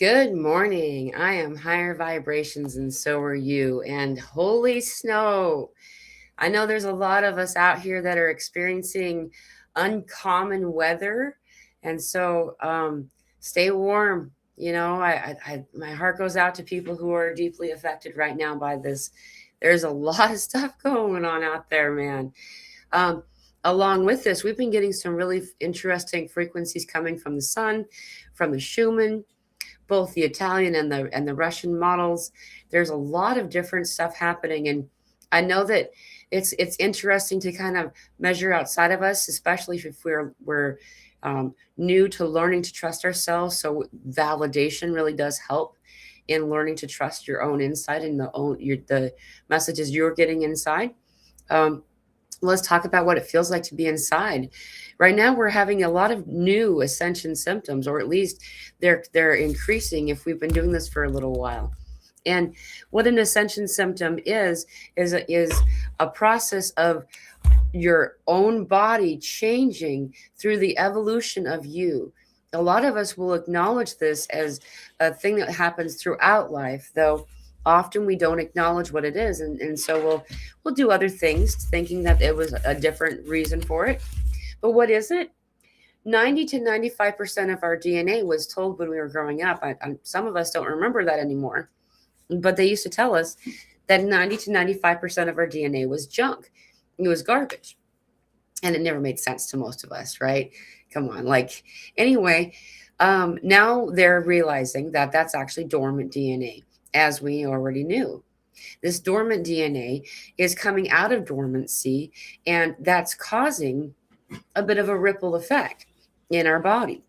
Good morning. I am higher vibrations and so are you. And holy snow. I know there's a lot of us out here that are experiencing uncommon weather. And so stay warm. My heart goes out to people who are deeply affected right now by this. There's a lot of stuff going on out there, man. Um, Along with this, we've been getting some really interesting frequencies coming from the sun, from the Schumann, both the Italian and the Russian models. There's a lot of different stuff happening, and I know that it's interesting to kind of measure outside of us, especially if we're new to learning to trust ourselves. So validation really does help in learning to trust your own insight and the messages you're getting inside. Um, let's talk about what it feels like to be inside. Right now, we're having a lot of new ascension symptoms, or at least they're increasing if we've been doing this for a little while. And what an ascension symptom is a process of your own body changing through the evolution of you. A lot of us will acknowledge this as a thing that happens throughout life, though often we don't acknowledge what it is, and so we'll do other things thinking that it was a different reason for it. But what is it? 90 to 95% of our DNA was told when we were growing up. Some of us don't remember that anymore, but they used to tell us that 90 to 95% of our DNA was junk. It was garbage. And it never made sense to most of us, right? Come on. Anyway, now they're realizing that that's actually dormant DNA, as we already knew. This dormant DNA is coming out of dormancy, and that's causing a bit of a ripple effect in our body.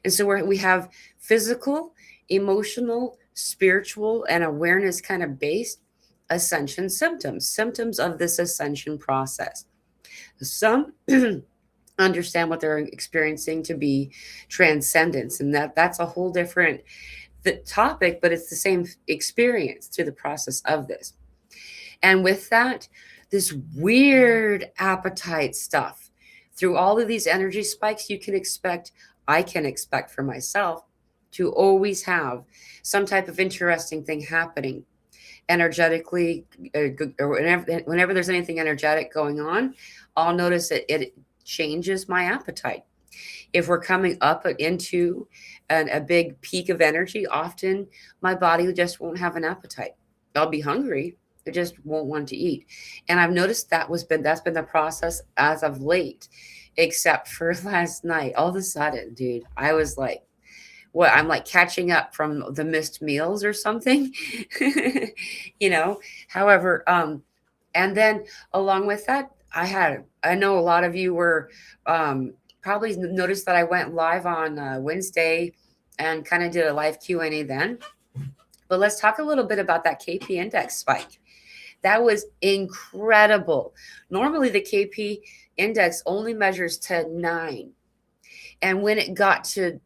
And so we have physical, emotional, spiritual, and awareness kind of based ascension symptoms of this ascension process. Some understand what they're experiencing to be transcendence, and that's a whole different topic, but it's the same experience through the process of this. And with that, this weird appetite stuff through all of these energy spikes, I can expect for myself to always have some type of interesting thing happening energetically, or whenever there's anything energetic going on, I'll notice that it changes my appetite. If we're coming up into a big peak of energy, often my body just won't have an appetite. I'll be hungry, I just won't want to eat. And I've noticed that's been the process as of late, except for last night. All of a sudden, dude, I was like, what, I'm like catching up from the missed meals or something. you know However, and then along with that, I know a lot of you were probably noticed that I went live on Wednesday and kind of did a live Q&A then. But let's talk a little bit about that KP index spike. That was incredible. Normally the KP index only measures to 9, and when it got to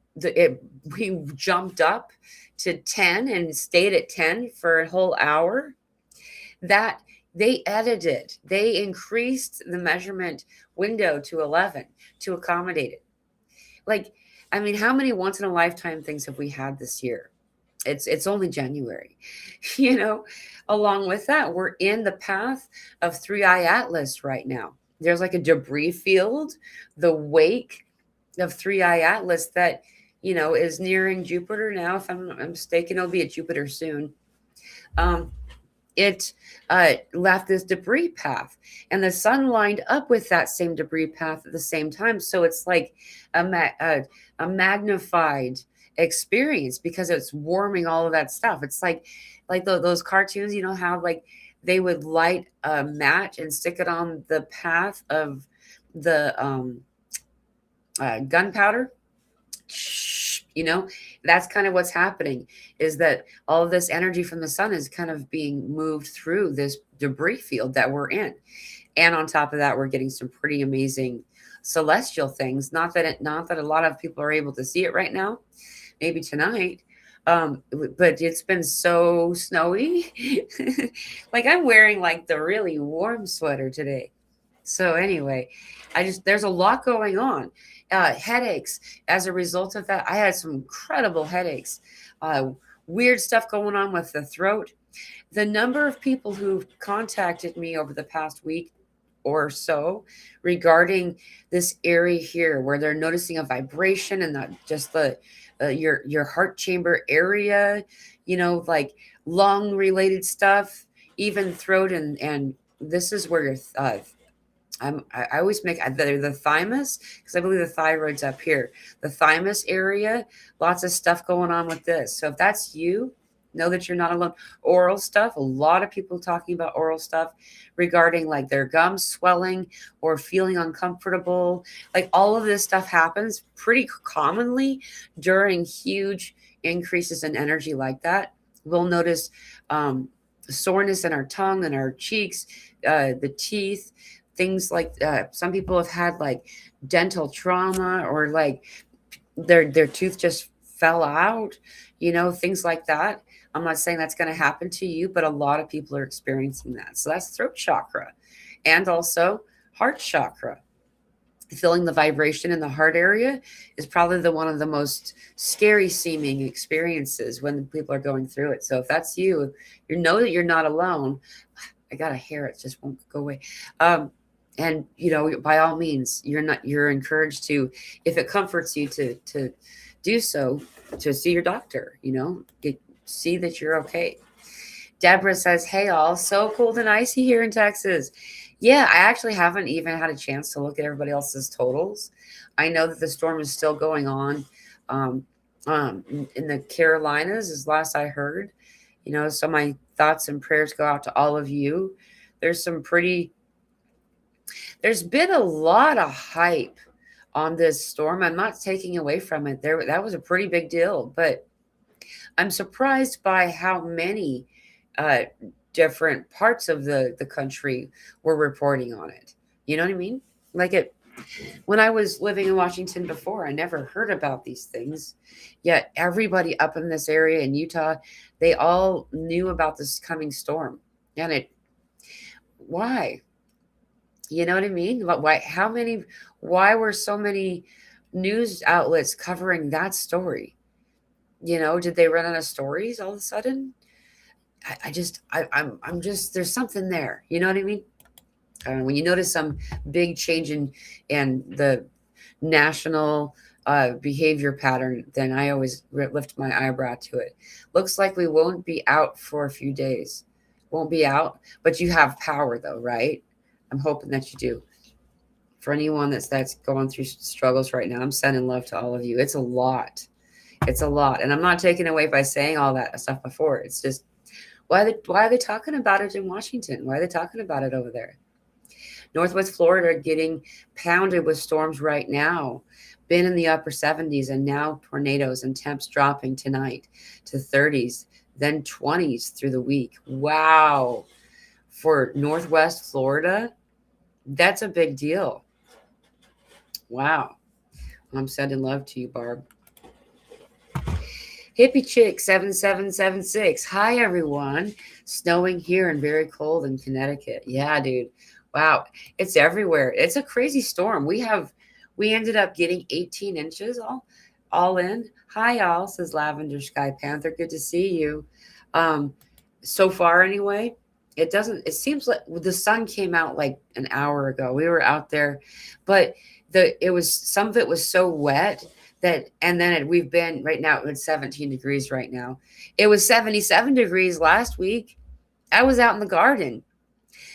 we jumped up to 10 and stayed at 10 for a whole hour. That they increased the measurement window to 11 to accommodate it. Like, I mean, how many once in a lifetime things have we had this year? It's only January. you know Along with that, we're in the path of 3i Atlas right now. There's like a debris field, the wake of 3i Atlas, that is nearing Jupiter now. If I'm not mistaken, it'll be at Jupiter soon. It left this debris path, and the sun lined up with that same debris path at the same time. So it's like a magnified experience because it's warming all of that stuff. It's like those cartoons, how like they would light a match and stick it on the path of the gunpowder. That's kind of what's happening, is that all of this energy from the sun is kind of being moved through this debris field that we're in. And on top of that, we're getting some pretty amazing celestial things. Not that a lot of people are able to see it right now, maybe tonight. But it's been so snowy. Like, I'm wearing like the really warm sweater today. So anyway, there's a lot going on. headaches as a result of that. I had some incredible headaches, uh, weird stuff going on with the throat. The number of people who've contacted me over the past week or so regarding this area here where they're noticing a vibration and just the your heart chamber area, like lung related stuff, even throat, and this is where your I always make the thymus, because I believe the thyroid's up here. The thymus area, lots of stuff going on with this. So if that's you, know that you're not alone. Oral stuff, a lot of people talking about oral stuff regarding like their gums swelling or feeling uncomfortable. Like all of this stuff happens pretty commonly during huge increases in energy like that. We'll notice soreness in our tongue and our cheeks, the teeth, things like some people have had like dental trauma, or like their tooth just fell out, things like that. I'm not saying that's going to happen to you, but a lot of people are experiencing that. So that's throat chakra, and also heart chakra. Feeling the vibration in the heart area is probably the one of the most scary seeming experiences when people are going through it. So if that's you, you know that you're not alone. I got a hair, it just won't go away. And by all means, you're encouraged to, if it comforts you to do so, to see your doctor, see that you're okay. Deborah says, hey all, so cold and icy here in Texas. Yeah, I actually haven't even had a chance to look at everybody else's totals. I know that the storm is still going on in the Carolinas, as last I heard. So my thoughts and prayers go out to all of you. There's been a lot of hype on this storm. I'm not taking away from it. That was a pretty big deal, but I'm surprised by how many different parts of the country were reporting on it. You know what I mean? Like when I was living in Washington before, I never heard about these things. Yet everybody up in this area in Utah, they all knew about this coming storm. And why? You know what I mean? Why were so many news outlets covering that story? Did they run out of stories all of a sudden? I'm just, there's something there. You know what I mean? When you notice some big change in the national behavior pattern, then I always lift my eyebrow to it. Looks like we won't be out for a few days. Won't be out, but you have power though, right? I'm hoping that you do. For anyone that's going through struggles right now, I'm sending love to all of you. It's a lot. It's a lot. And I'm not taking away by saying all that stuff before. It's just, why are they talking about it in Washington? Why are they talking about it over there? Northwest Florida getting pounded with storms right now. Been in the upper 70s, and now tornadoes and temps dropping tonight to 30s, then 20s through the week. Wow. For Northwest Florida, that's a big deal. Wow. I'm sending love to you, Barb. Hippie Chick 7776. Hi, everyone. Snowing here and very cold in Connecticut. Yeah, dude. Wow. It's everywhere. It's a crazy storm. We ended up getting 18 inches all in. Hi, y'all, says Lavender Sky Panther. Good to see you. So far, anyway, it seems like the sun came out like an hour ago. We were out there, but some of it was so wet and then we've been right now, it's 17 degrees right now. It was 77 degrees last week. I was out in the garden.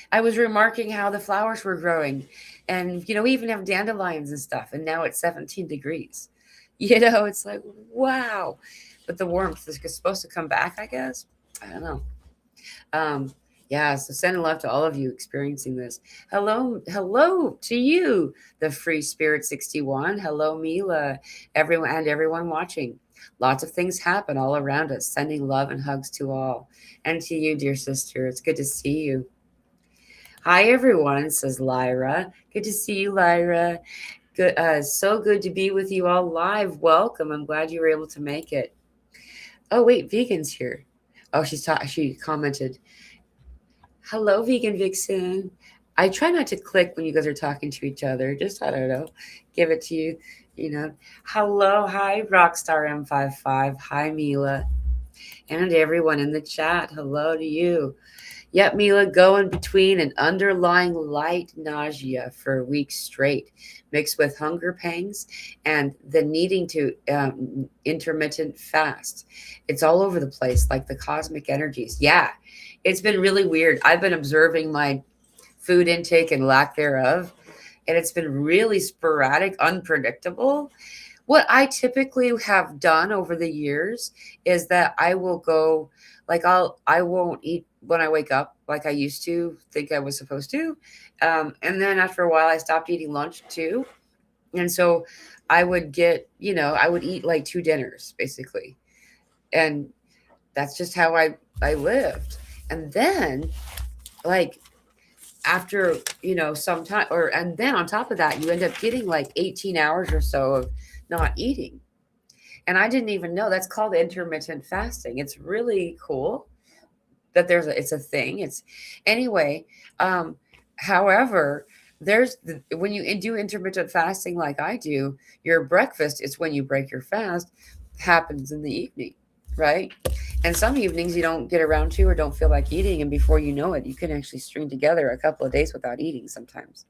I was remarking how the flowers were growing, and we even have dandelions and stuff, and now it's 17 degrees. It's like, wow. But the warmth is supposed to come back, I guess. I don't know. Yeah, so sending love to all of you experiencing this. Hello to you, the Free Spirit 61. Hello, Mila, everyone watching. Lots of things happen all around us. Sending love and hugs to all. And to you, dear sister. It's good to see you. Hi, everyone, says Lyra. Good to see you, Lyra. Good, so good to be with you all live. Welcome. I'm glad you were able to make it. Oh, wait, Vegan's here. Oh, she commented. Hello, Vegan Vixen. I try not to click when you guys are talking to each other. Just, I don't know, give it to you. You know, hello, hi, Rockstar M55, hi, Mila, and everyone in the chat. Hello to you. Yep, Mila, going between an underlying light nausea for weeks straight, mixed with hunger pangs and the needing to intermittent fast. It's all over the place, like the cosmic energies. Yeah, it's been really weird. I've been observing my food intake and lack thereof, and it's been really sporadic, unpredictable. What I typically have done over the years is that I will go, like, I won't eat when I wake up like I used to think I was supposed to. And then after a while I stopped eating lunch too. And so I would get, I would eat like two dinners basically. And that's just how I lived. And then, like, after, some time, or and then on top of that, you end up getting like 18 hours or so of not eating. And I didn't even know that's called intermittent fasting. It's really cool that it's a thing. It's anyway. Um, However, when you do intermittent fasting like I do, your breakfast is when you break your fast happens in the evening, right? And some evenings you don't get around to or don't feel like eating, and before you know it, you can actually string together a couple of days without eating sometimes.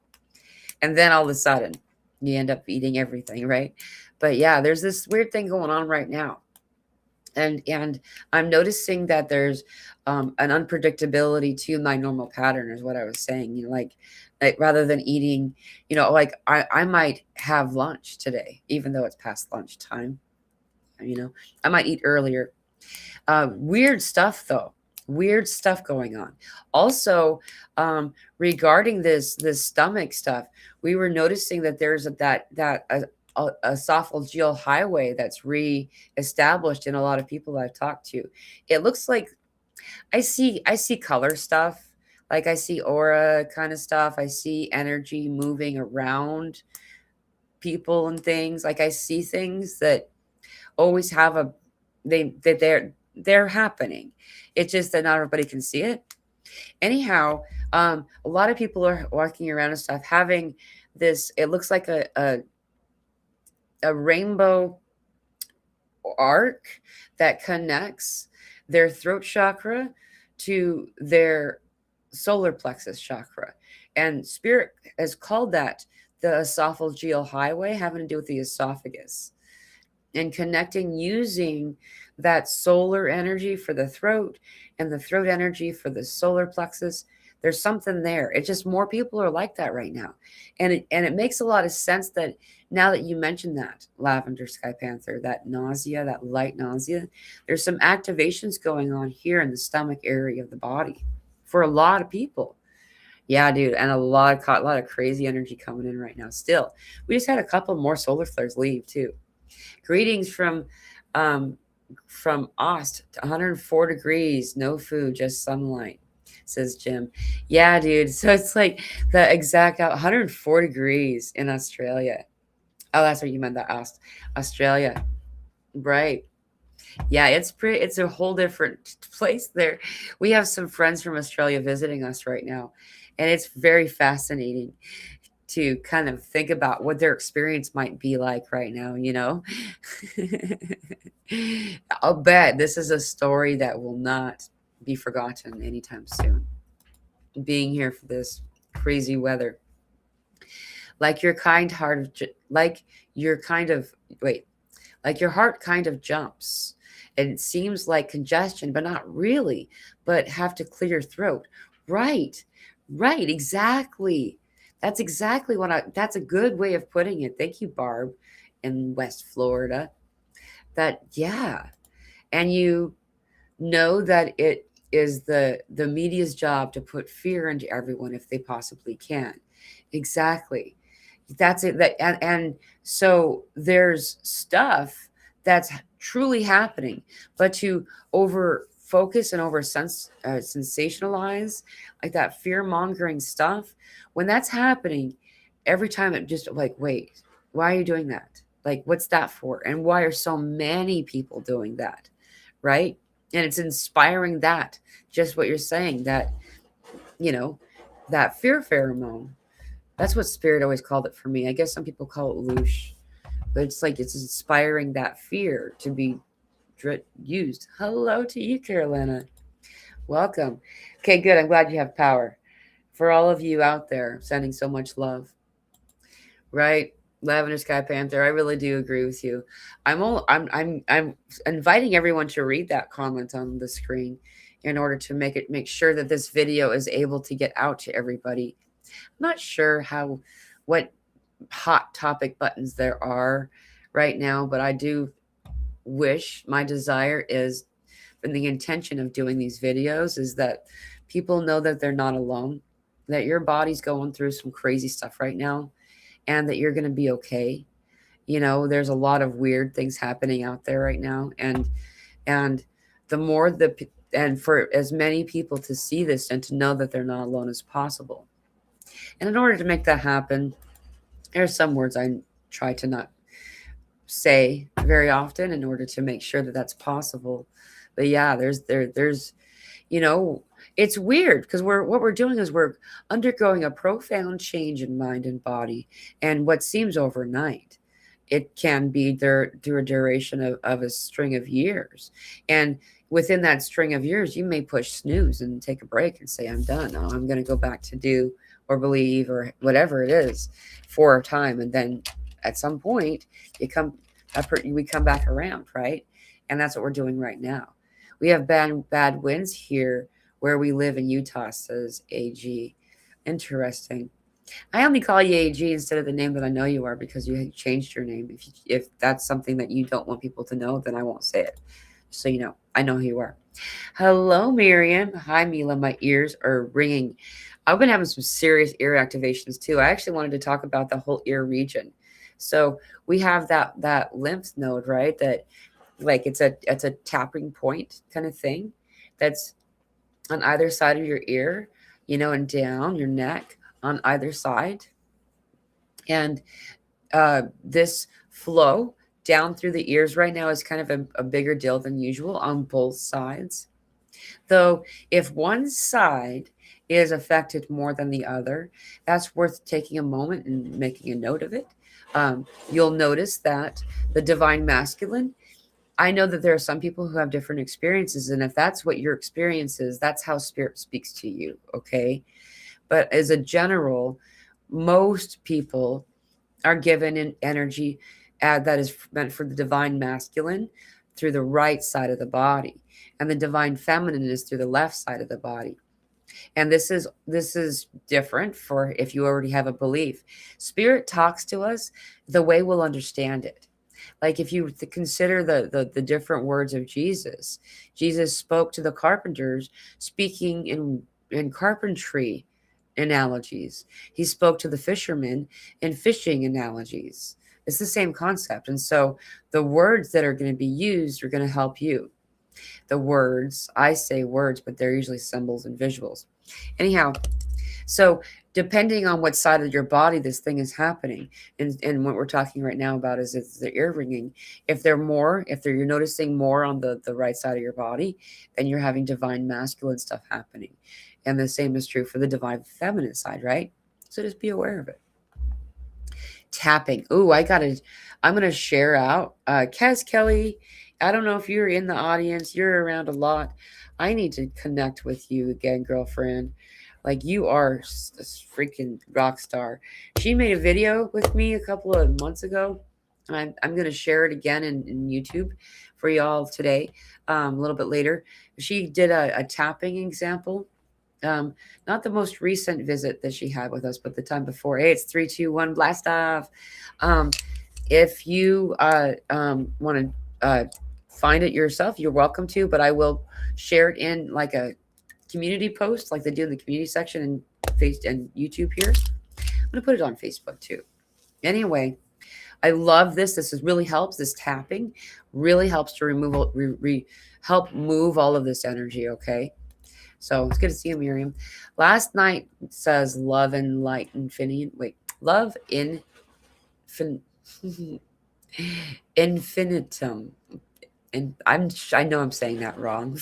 And then all of a sudden, you end up eating everything, right? But yeah, there's this weird thing going on right now, and I'm noticing that there's an unpredictability to my normal pattern, is what I was saying. Like rather than eating, like I might have lunch today, even though it's past lunchtime. You know, I might eat earlier. Weird stuff though. Weird stuff going on. Also, regarding this stomach stuff, we were noticing that there's a esophageal highway that's re-established in a lot of people I've talked to. It looks like I see color stuff. Like I see aura kind of stuff. I see energy moving around people and things. Like I see things that always have they're happening. It's just that not everybody can see it. Anyhow, a lot of people are walking around and stuff having this. It looks like a rainbow arc that connects their throat chakra to their solar plexus chakra. And spirit has called that the esophageal highway, having to do with the esophagus, and connecting using that solar energy for the throat and the throat energy for the solar plexus. There's something there. It's just more people are like that right now. And it makes a lot of sense that now that you mentioned that, Lavender Sky Panther, that nausea, that light nausea, there's some activations going on here in the stomach area of the body for a lot of people. Yeah, dude, and a lot of crazy energy coming in right now. Still, we just had a couple more solar flares leave too. Greetings um from Ost, 104 degrees, no food, just sunlight, says Jim. Yeah, dude. So it's like the exact 104 degrees in Australia. Oh, that's what you meant, that Australia. Right. Yeah, it's a whole different place there. We have some friends from Australia visiting us right now, and it's very fascinating to kind of think about what their experience might be like right now. I'll bet this is a story that will not be forgotten anytime soon. Being here for this crazy weather. Like your kind heart, like your kind of, wait, like your heart kind of jumps. And it seems like congestion, but not really, but have to clear your throat. Right, right, exactly. That's a good way of putting it. Thank you, Barb, in West Florida. That, yeah. And you know that it is the media's job to put fear into everyone if they possibly can. Exactly. That's it. And so there's stuff that's truly happening, but to over focus and over sensationalize, like that fear mongering stuff, when that's happening, every time it just like, wait, why are you doing that? Like, what's that for? And why are so many people doing that? Right. And it's inspiring that, just what you're saying, that, you know, that fear pheromone. That's what spirit always called it for me. I guess some people call it loosh, but it's like it's inspiring that fear to be used. Hello to you, Carolina. Welcome. Okay, good. I'm glad you have power. For all of you out there, sending so much love. Right, Lavender Sky Panther. I really do agree with you. I'm inviting everyone to read that comment on the screen in order to make sure that this video is able to get out to everybody. I'm not sure what hot topic buttons there are right now, but I do wish, my desire is, and the intention of doing these videos is that people know that they're not alone, that your body's going through some crazy stuff right now, and that you're going to be okay. You know, there's a lot of weird things happening out there right now, and the more and for as many people to see this and to know that they're not alone as possible. And in order to make that happen, there's some words I try to not say very often in order to make sure that that's possible. But yeah, there's you know, it's weird because what we're doing is we're undergoing a profound change in mind and body, and what seems overnight, it can be there through a duration of a string of years. And within that string of years, you may push snooze and take a break and say, I'm done. Oh, I'm going to go back to do or believe or whatever it is for a time. And then at some point, we come back around, right? And that's what we're doing right now. We have bad winds here where we live in Utah, says AG. Interesting. I only call you AG instead of the name that I know you are because you changed your name. If that's something that you don't want people to know, then I won't say it. So you know, I know who you are. Hello, Miriam. Hi, Mila. My ears are ringing. I've been having some serious ear activations too. I actually wanted to talk about the whole ear region. So we have that lymph node, right? That like it's a tapping point kind of thing that's on either side of your ear, you know, and down your neck on either side. And this flow down through the ears right now is kind of a bigger deal than usual on both sides. Though, if one side is affected more than the other, that's worth taking a moment and making a note of it. You'll notice that the divine masculine, I know that there are some people who have different experiences, and if that's what your experience is, that's how spirit speaks to you, okay? But as a general, most people are given an energy that is meant for the divine masculine through the right side of the body, and the divine feminine is through the left side of the body. And this is different for if you already have a belief. Spirit talks to us the way we'll understand it. Like if you consider the different words of Jesus, Jesus spoke to the carpenters speaking in carpentry analogies. He spoke to the fishermen in fishing analogies. It's the same concept. And so the words that are going to be used are going to help you. The words, I say words, but they're usually symbols and visuals. Anyhow, so depending on what side of your body this thing is happening, and what we're talking right now about is the ear ringing. If you're noticing more on the right side of your body, then you're having divine masculine stuff happening. And the same is true for the divine feminine side, right? So just be aware of it. Tapping. Ooh, I'm gonna share out. Kaz Kelly, I don't know if you're in the audience, you're around a lot. I need to connect with you again, girlfriend. Like you are a freaking rock star. She made a video with me a couple of months ago. And I'm going to share it again in YouTube for y'all today, a little bit later. She did a tapping example. Not the most recent visit that she had with us, but the time before. Hey, it's 3, 2, 1, blast off. If you want to find it yourself, you're welcome to, but I will share it in like a community post like they do in the community section and YouTube here. I'm going to put it on Facebook too. Anyway, I love this. This really helps. This tapping really helps to help move all of this energy, okay? So it's good to see you, Miriam. Last night says love and light infinity. Wait, love infinitum. And I know I'm saying that wrong.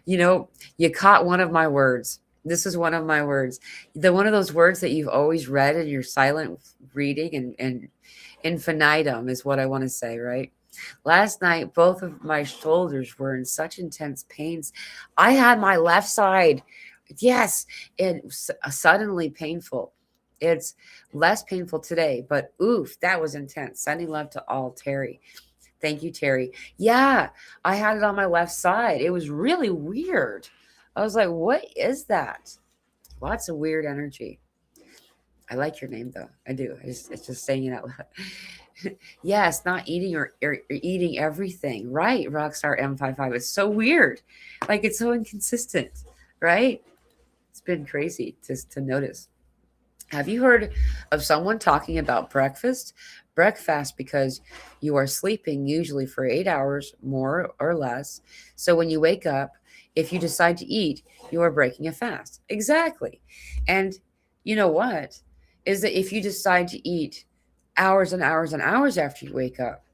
You know, you caught one of my words. This is one of my words. One of those words that you've always read in your silent reading infinitum is what I want to say, right? Last night, both of my shoulders were in such intense pains. I had my left side, yes, it was suddenly painful. It's less painful today, but oof, that was intense. Sending love to all, Terry. Thank you, Terry. Yeah, I had it on my left side. It was really weird. I was like, what is that? Lots of weird energy. I like your name though. I do. It's just saying it out loud. Yes, not eating or eating everything. Right, Rockstar M55. It's so weird. Like it's so inconsistent, right? It's been crazy just to notice. Have you heard of someone talking about breakfast? Breakfast because you are sleeping usually for 8 hours, more or less. So when you wake up, if you decide to eat, you are breaking a fast. Exactly. And you know what? Is that if you decide to eat hours and hours and hours after you wake up,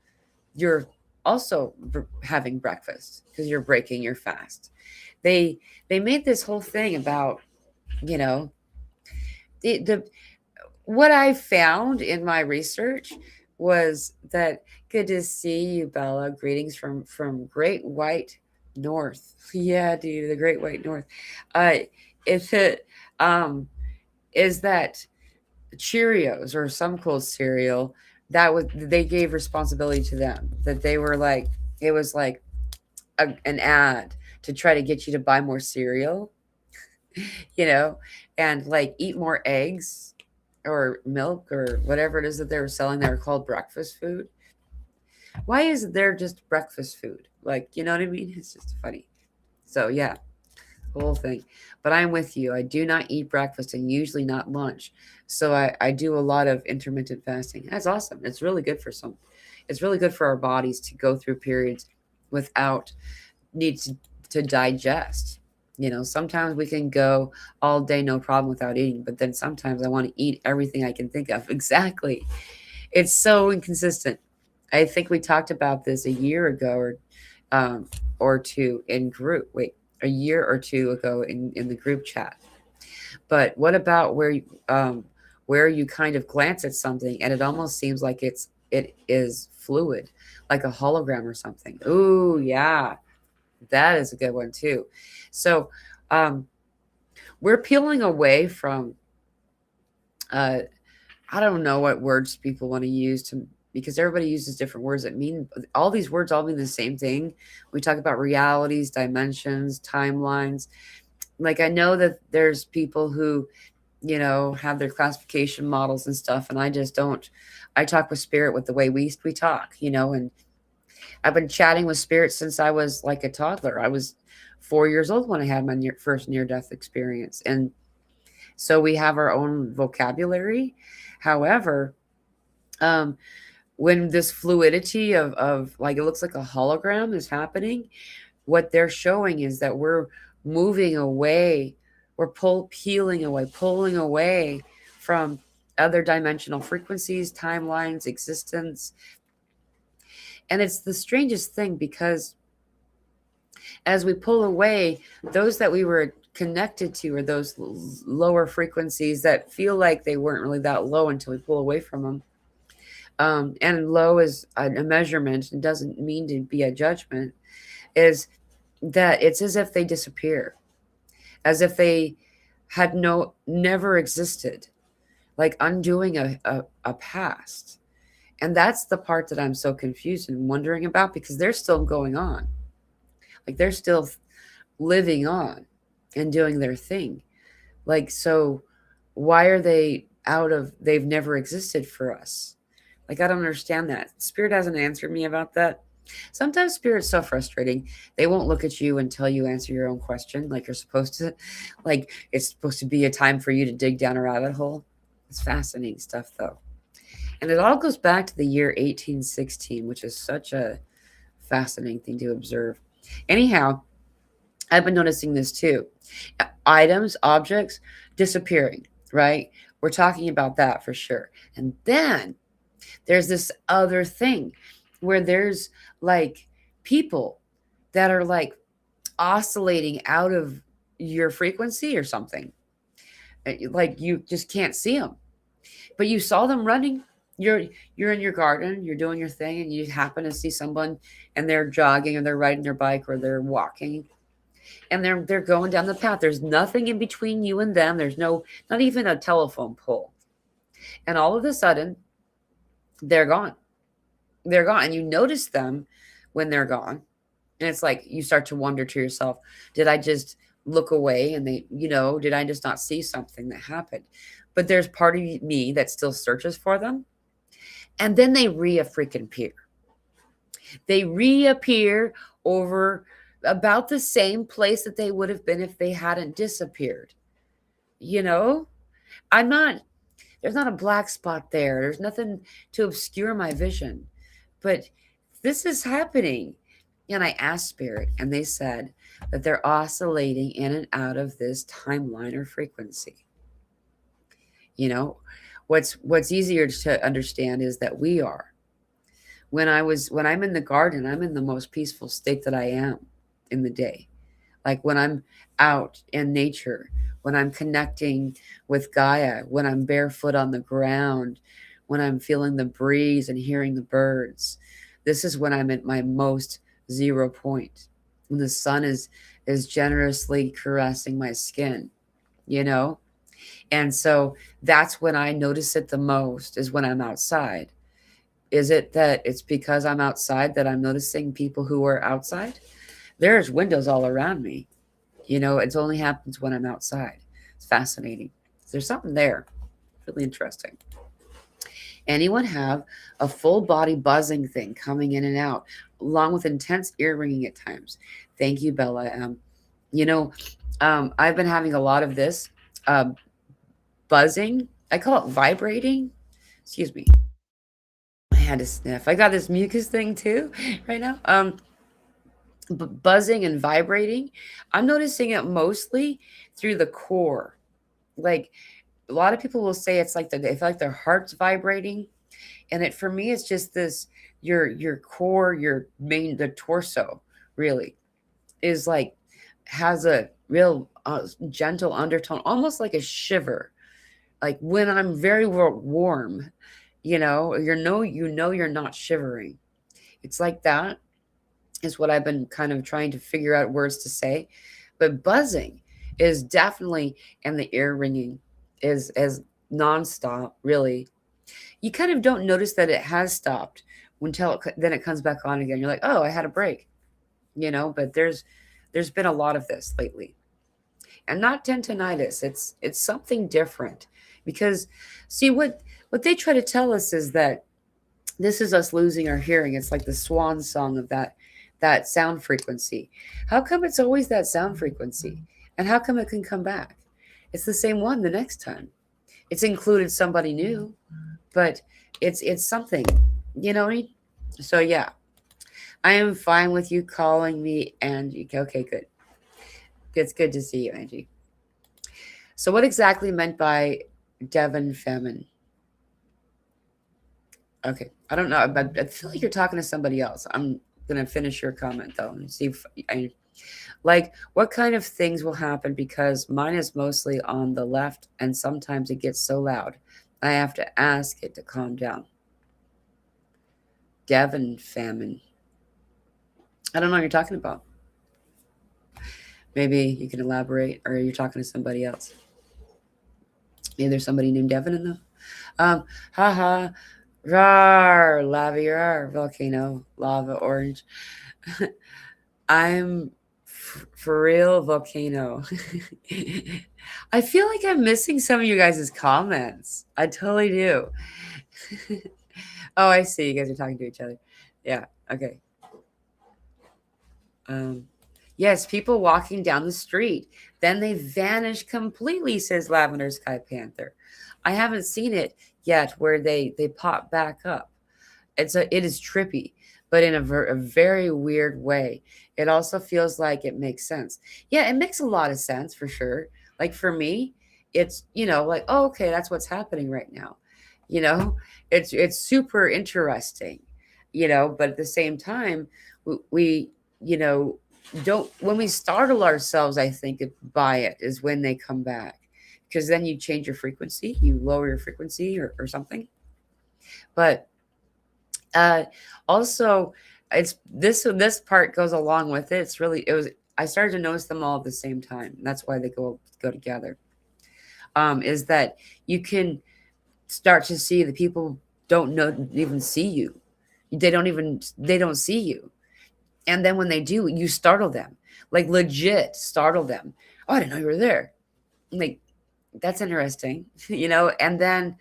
you're also having breakfast because you're breaking your fast. They they made this whole thing about, you know, the what I found in my research was that good to see you, Bella. Greetings from Great White North. Yeah, dude, the Great White North. Uh, if it is that Cheerios or some cold cereal that was they gave responsibility to them that they were like it was like an ad to try to get you to buy more cereal, you know, and like eat more eggs or milk or whatever it is that they were selling that were called breakfast food. Why is there just breakfast food? Like, you know what I mean? It's just funny. So yeah, the whole thing. But I'm with you. I do not eat breakfast and usually not lunch. So I do a lot of intermittent fasting. That's awesome. It's really good for some. It's really good for our bodies to go through periods without need to digest. You know, sometimes we can go all day no problem without eating, but then sometimes I want to eat everything I can think of. Exactly. It's so inconsistent. I think we talked about this a year ago or two in group. Wait, a year or two ago in the group chat. But what about where you kind of glance at something and it almost seems like it is fluid, like a hologram or something. Ooh, yeah, that is a good one too. So um, we're peeling away from uh, I don't know what words people want to use to because everybody uses different words that mean all these words all mean the same thing. We talk about realities, dimensions, timelines. Like I know that there's people who, you know, have their classification models and stuff, and I just don't. I talk with spirit with the way we talk, you know, and I've been chatting with spirit since I was like a toddler. I was 4 years old when I had my first near death experience, and so we have our own vocabulary. However, um, when this fluidity of like it looks like a hologram is happening, what they're showing is that we're moving away, we're peeling away, pulling away from other dimensional frequencies, timelines, existence. And it's the strangest thing because as we pull away, those that we were connected to are those lower frequencies that feel like they weren't really that low until we pull away from them. And low is a measurement and doesn't mean to be a judgment, is that it's as if they disappear, as if they had never existed, like undoing a past. And that's the part that I'm so confused and wondering about because they're still going on. Like they're still living on and doing their thing. Like, so why are they they've never existed for us? Like, I don't understand that. Spirit hasn't answered me about that. Sometimes spirit's so frustrating. They won't look at you until you answer your own question, like you're supposed to. Like, it's supposed to be a time for you to dig down a rabbit hole. It's fascinating stuff, though. And it all goes back to the year 1816, which is such a fascinating thing to observe. Anyhow, I've been noticing this too. Items, objects disappearing, right? We're talking about that for sure. And then there's this other thing where there's like people that are like oscillating out of your frequency or something. Like you just can't see them, but you saw them running. you're you're in your garden, you're doing your thing, and you happen to see someone and they're jogging or they're riding their bike or they're walking and they're going down the path. There's nothing in between you and them. There's no, not even a telephone pole. And all of a sudden, they're gone. They're gone. And you notice them when they're gone. And it's like you start to wonder to yourself, did I just look away and did I just not see something that happened? But there's part of me that still searches for them. And then they freaking appear. They reappear over about the same place that they would have been if they hadn't disappeared. You know, I'm not, there's not a black spot there. There's nothing to obscure my vision. But this is happening. And I asked Spirit, and they said that they're oscillating in and out of this timeline or frequency. You know, what's easier to understand is that we are. When I'm in the garden, I'm in the most peaceful state that I am in the day. Like when I'm out in nature, when I'm connecting with Gaia, when I'm barefoot on the ground, when I'm feeling the breeze and hearing the birds. This is when I'm at my most zero point. When the sun is generously caressing my skin, you know? And so that's when I notice it the most, is when I'm outside. Is it that it's because I'm outside that I'm noticing people who are outside? There's windows all around me. It only happens when I'm outside. It's fascinating. There's something there. Really interesting. Anyone have a full body buzzing thing coming in and out, along with intense ear ringing at times? Thank you, Bella. I've been having a lot of this buzzing. I call it vibrating. Excuse me. I had to sniff. I got this mucus thing too right now. Buzzing and vibrating. I'm noticing it mostly through the core. Like a lot of people will say it's like they feel like their heart's vibrating, and it for me it's just this your core, the torso really is like has a real gentle undertone, almost like a shiver. Like when I'm very warm, you're not shivering. It's like that is what I've been kind of trying to figure out words to say. But buzzing is definitely, and the ear ringing is as nonstop, really. You kind of don't notice that it has stopped until then it comes back on again. You're like, oh, I had a break, but there's been a lot of this lately. And not tendinitis. It's something different. Because see what they try to tell us is that this is us losing our hearing. It's like the swan song of that sound frequency. How come it's always that sound frequency? And how come it can come back? It's the same one the next time. It's included somebody new, but it's something, you know what I mean? So yeah, I am fine with you calling me Angie. Okay, good. It's good to see you, Angie. So what exactly meant by Devon Femin? Okay, I don't know. I feel like you're talking to somebody else. I'm gonna finish your comment though and see if I like what kind of things will happen, because mine is mostly on the left and sometimes it gets so loud I have to ask it to calm down. Devon Famine. I don't know what you're talking about. Maybe you can elaborate, or you're talking to somebody else. Maybe there's somebody named Devon in the haha. Rar, lava, volcano, lava, orange. I'm for real, volcano. I feel like I'm missing some of you guys' comments. I totally do. Oh, I see. You guys are talking to each other. Yeah. Okay. Yes, people walking down the street. Then they vanish completely, says Lavender Sky Panther. I haven't seen it yet where they pop back up. It is trippy, but in a very weird way. It also feels like it makes sense. Yeah, it makes a lot of sense for sure. Like for me, it's like, oh, okay, that's what's happening right now. It's super interesting. But at the same time, we don't, when we startle ourselves, I think by it is when they come back, because then you change your frequency, you lower your frequency or something. But uh also, it's this part goes along with it. I started to notice them all at the same time. That's why they go together. Is that you can start to see that people don't know even see you. They don't see you. And then when they do, you startle them. Like legit startle them. Oh, I didn't know you were there. Like, that's interesting. And then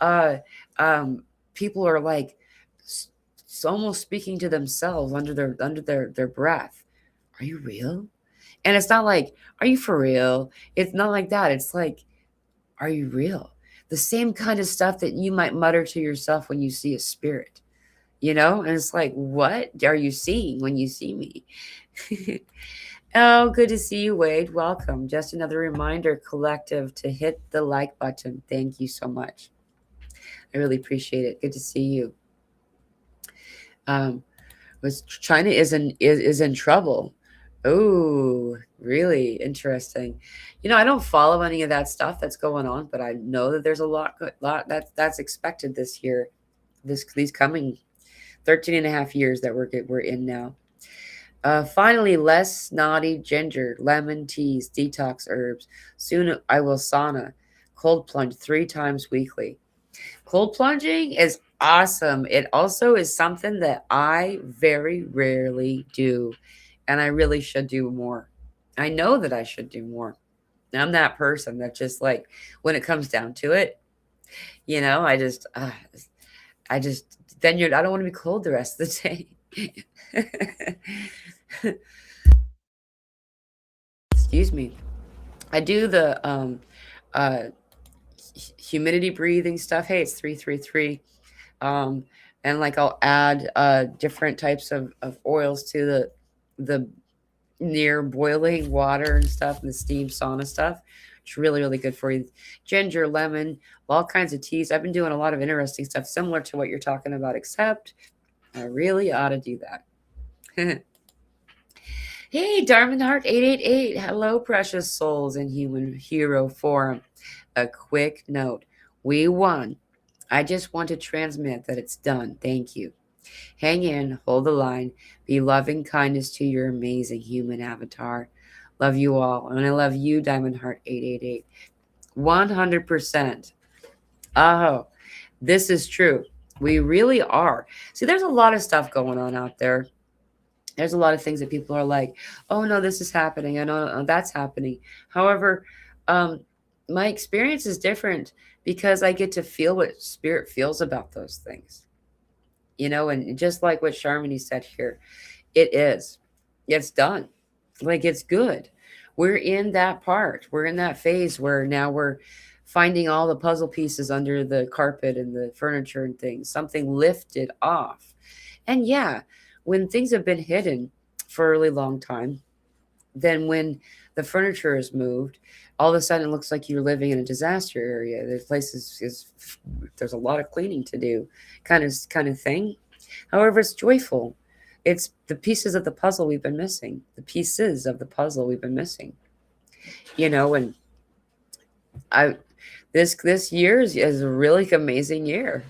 uh um people are like s- almost speaking to themselves under their breath. Are you real? And it's not like, are you for real? It's not like that. It's like, are you real? The same kind of stuff that you might mutter to yourself when you see a spirit, and it's like, what are you seeing when you see me? Oh, good to see you, Wade. Welcome. Just another reminder, collective, to hit the like button. Thank you so much. I really appreciate it. Good to see you. Um, was China is in trouble. Oh, really interesting. I don't follow any of that stuff that's going on, but I know that there's a lot that's expected this year, these coming 13 and a half years that we're in now. Finally, less snotty ginger, lemon teas, detox herbs. Soon I will sauna, cold plunge 3 times weekly. Cold plunging is awesome. It also is something that I very rarely do, and I really should do more. I know that I should do more. I'm that person that just like, when it comes down to it, I just I don't want to be cold the rest of the day. Excuse me. I do the uh humidity breathing stuff. Hey, it's 333. Um and like I'll add different types of oils to the near boiling water and stuff, and the steam sauna stuff. It's really, really good for you. Ginger, lemon, all kinds of teas. I've been doing a lot of interesting stuff similar to what you're talking about, except I really ought to do that. Hey, Darman Heart 888. Hello, precious souls in human hero form. A quick note. We won. I just want to transmit that it's done. Thank you. Hang in, hold the line, be loving kindness to your amazing human avatar. Love you all. And I love you, Diamond Heart 888. 100%. Oh, this is true. We really are. See, there's a lot of stuff going on out there. There's a lot of things that people are like, oh no, this is happening. I know that's happening. However, um, my experience is different because I get to feel what spirit feels about those things. And just like what Charmony said here, it is. It's done. Like, it's good. We're in that part. We're in that phase where now we're finding all the puzzle pieces under the carpet and the furniture and things, something lifted off. And yeah, when things have been hidden for a really long time, then when the furniture is moved, all of a sudden it looks like you're living in a disaster area. There's places is there's a lot of cleaning to do, kind of thing. However, it's joyful. It's the pieces of the puzzle we've been missing. The pieces of the puzzle we've been missing. And I this year is a really amazing year.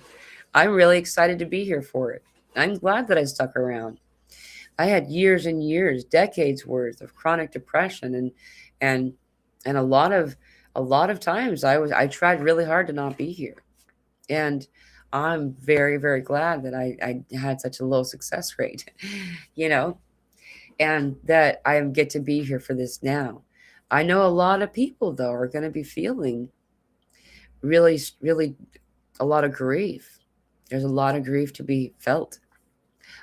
I'm really excited to be here for it. I'm glad that I stuck around. I had years and years, decades worth of chronic depression, and and a lot of times I tried really hard to not be here. And I'm very, very glad that I had such a low success rate, you know, and that I get to be here for this now. I know a lot of people though are going to be feeling really, really a lot of grief. There's a lot of grief to be felt,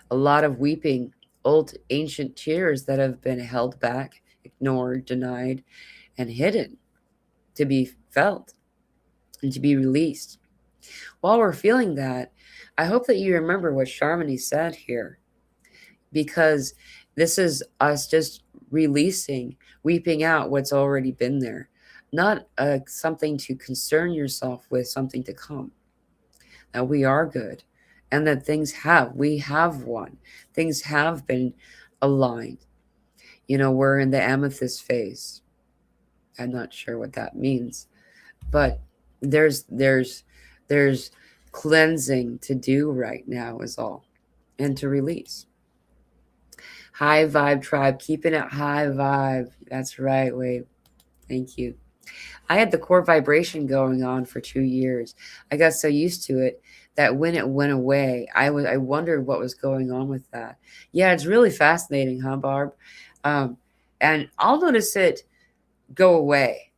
a lot of weeping, old ancient tears that have been held back, ignored, denied, and hidden to be felt and to be released. While we're feeling that, I hope that you remember what Charmony said here, because this is us just releasing, weeping out what's already been there, not something to concern yourself with, something to come. That we are good, and that we have won, things have been aligned. We're in the amethyst phase. I'm not sure what that means, but there's cleansing to do right now is all, and to release. High vibe tribe, keeping it high vibe. That's right, Wade. Thank you. I had the core vibration going on for 2 years. I got so used to it that when it went away, I wondered what was going on with that. Yeah, it's really fascinating, huh, Barb? Um, and I'll notice it go away,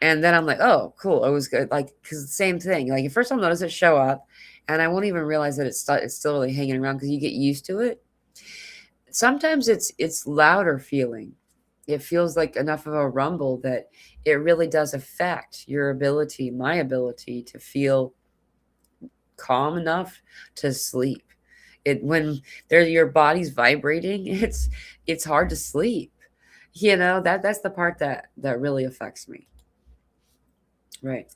and then I'm like, oh, cool, it was good. Like, because the same thing. Like at first, I'll notice it show up, and I won't even realize that it's still really hanging around because you get used to it. Sometimes it's louder feeling. It feels like enough of a rumble that it really does affect your ability, my ability to feel calm enough to sleep. It when your body's vibrating, it's hard to sleep. That's the part that really affects me. Right.